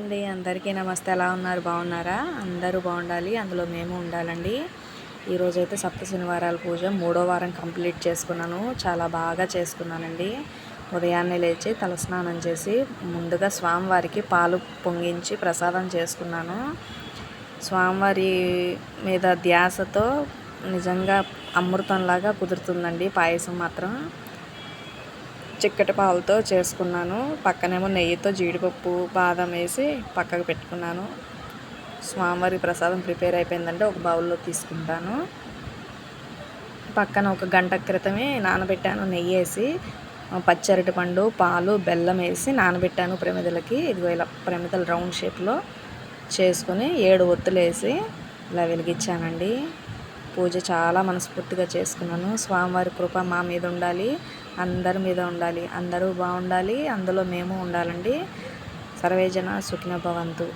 అండి, అందరికీ నమస్తే. ఎలా ఉన్నారు? బాగున్నారా? అందరూ బాగుండాలి, అందులో మేము ఉండాలండి. ఈరోజైతే సప్త శనివారాల పూజ 3వ వారం కంప్లీట్ చేసుకున్నాను. చాలా బాగా చేసుకున్నానండి. ఉదయాన్నే లేచి తలస్నానం చేసి ముందుగా స్వామివారికి పాలు పొంగించి ప్రసాదం చేసుకున్నాను. స్వామివారి మీద ధ్యాసతో నిజంగా అమృతంలాగా కుదురుతుందండి. పాయసం మాత్రం చిక్కటి పాలతో చేసుకున్నాను. పక్కనేమో నెయ్యితో జీడిపప్పు బాదం వేసి పక్కకు పెట్టుకున్నాను. స్వామివారి ప్రసాదం ప్రిపేర్ అయిపోయిందంటే ఒక బౌల్లో తీసుకుంటాను. పక్కన ఒక గంట క్రితమే నానబెట్టాను. నెయ్యి వేసి పచ్చరటి పండు, పాలు, బెల్లం వేసి నానబెట్టాను ప్రమిదలకి. ఇదిగో ఇలా ప్రమిదలు రౌండ్ షేప్లో చేసుకుని 7 ఒత్తులు వేసి ఇలా వెలిగించానండి. పూజ చాలా మనస్ఫూర్తిగా చేసుకున్నాను. స్వామివారి కృప మా మీద ఉండాలి, అందరి మీద ఉండాలి, అందరూ బాగుండాలి, అందులో మేము ఉండాలండి. సర్వేజన సుఖినో భవంతు.